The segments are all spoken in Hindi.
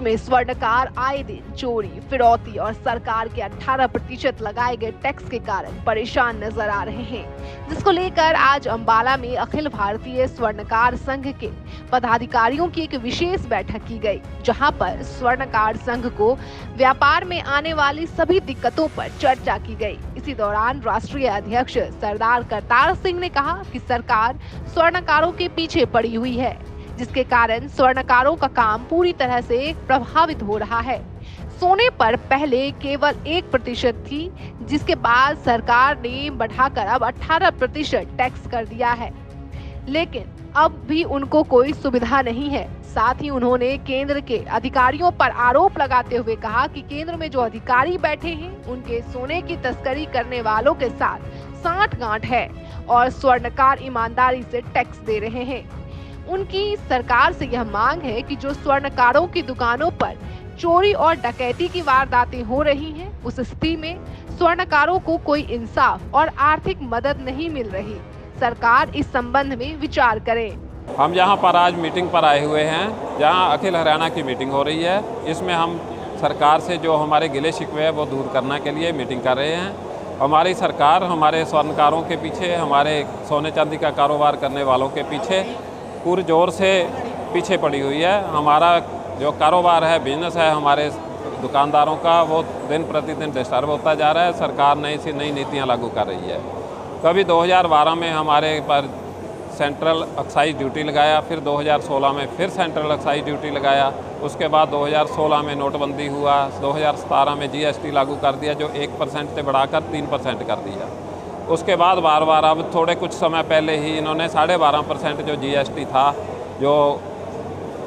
में स्वर्णकार आए दिन चोरी, फिरौती और सरकार के 18% लगाए गए टैक्स के कारण परेशान नजर आ रहे हैं, जिसको लेकर आज अंबाला में अखिल भारतीय स्वर्णकार संघ के पदाधिकारियों की एक विशेष बैठक की गई, जहां पर स्वर्णकार संघ को व्यापार में आने वाली सभी दिक्कतों पर चर्चा की गई। इसी दौरान राष्ट्रीय अध्यक्ष सरदार करतार सिंह ने कहा कि सरकार स्वर्णकारों के पीछे पड़ी हुई है, जिसके कारण स्वर्णकारों का काम पूरी तरह से प्रभावित हो रहा है। सोने पर पहले केवल 1% थी, जिसके बाद सरकार ने बढ़ाकर अब 18% टैक्स कर दिया है, लेकिन अब भी उनको कोई सुविधा नहीं है। साथ ही उन्होंने केंद्र के अधिकारियों पर आरोप लगाते हुए कहा कि केंद्र में जो अधिकारी बैठे हैं उनके सोने की तस्करी करने वालों के साथ सांठ-गांठ है और स्वर्णकार ईमानदारी से टैक्स दे रहे हैं। उनकी सरकार से यह मांग है कि जो स्वर्णकारों की दुकानों पर चोरी और डकैती की वारदातें हो रही हैं, उस स्थिति में स्वर्णकारों को कोई इंसाफ और आर्थिक मदद नहीं मिल रही। सरकार इस संबंध में विचार करे। हम यहाँ पर आज मीटिंग पर आए हुए हैं, जहाँ अखिल हरियाणा की मीटिंग हो रही है। इसमें हम सरकार से जो हमारे गिले शिकवे हैं वो दूर करने के लिए मीटिंग कर रहे हैं। हमारी सरकार हमारे स्वर्णकारों के पीछे, हमारे सोने चांदी का कारोबार करने वालों के पीछे पूरे जोर से पीछे पड़ी हुई है। हमारा जो कारोबार है, बिजनेस है हमारे दुकानदारों का, वो दिन प्रतिदिन डिस्टर्ब होता जा रहा है। सरकार नई नीतियां लागू कर रही है। कभी 2012 में हमारे पर सेंट्रल एक्साइज ड्यूटी लगाया, फिर 2016 में फिर सेंट्रल एक्साइज ड्यूटी लगाया, उसके बाद 2016 में नोटबंदी हुआ, 2017 में GST लागू कर दिया, जो 1% से बढ़ाकर 3% कर दिया। उसके बाद बार बार अब थोड़े कुछ समय पहले ही इन्होंने 12.5% जो GST था, जो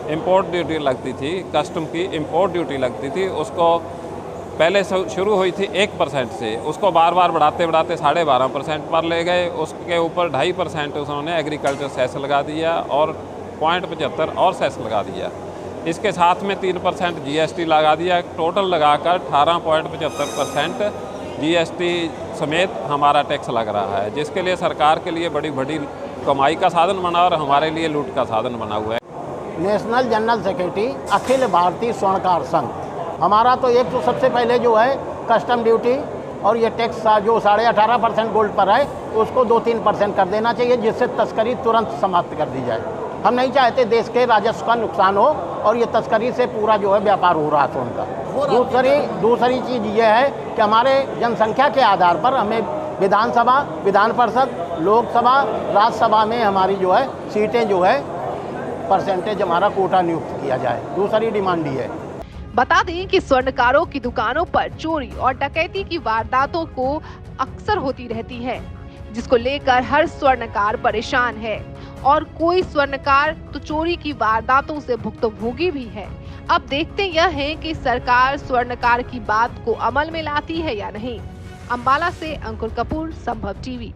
इंपोर्ट ड्यूटी लगती थी, कस्टम की इंपोर्ट ड्यूटी लगती थी, उसको पहले शुरू हुई थी 1% से, उसको बार बार बढ़ाते बढ़ाते 12.5% पर ले गए। उसके ऊपर 2.5% उन्होंने एग्रीकल्चर सेस लगा दिया और 0.75 और सेस लगा दिया। इसके साथ में 3% GST लगा दिया। टोटल लगाकर 18.75% GST समेत हमारा टैक्स लग रहा है, जिसके लिए सरकार के लिए बड़ी बड़ी कमाई का साधन बना और हमारे लिए लूट का साधन बना हुआ है। National general secretary Akhil Bharatiya स्वर्णकार संघ, हमारा तो एक तो सबसे पहले जो है कस्टम ड्यूटी और ये टैक्स जो 18.5% गोल्ड पर है उसको 2-3% कर देना चाहिए, जिससे तस्करी तुरंत समाप्त कर दी जाए। हम नहीं चाहते देश के राजस्व का नुकसान हो और ये तस्करी से पूरा जो है व्यापार हो रहा है सोन का। दूसरी चीज़ ये है कि हमारे जनसंख्या के आधार पर हमें विधानसभा, विधान परिषद, लोकसभा, राज्यसभा में हमारी जो है सीटें जो है परसेंटेज हमारा कोटा नियुक्त किया जाए। दूसरी डिमांड ये है। बता दें कि स्वर्णकारों की दुकानों पर चोरी और डकैती की वारदातों को अक्सर होती रहती है, जिसको लेकर हर स्वर्णकार परेशान है और कोई स्वर्णकार तो चोरी की वारदातों से भुक्तभोगी भी है। अब देखते यह है कि सरकार स्वर्णकार की बात को अमल में लाती है या नहीं। अंबाला से अंकुर कपूर, संभव टीवी।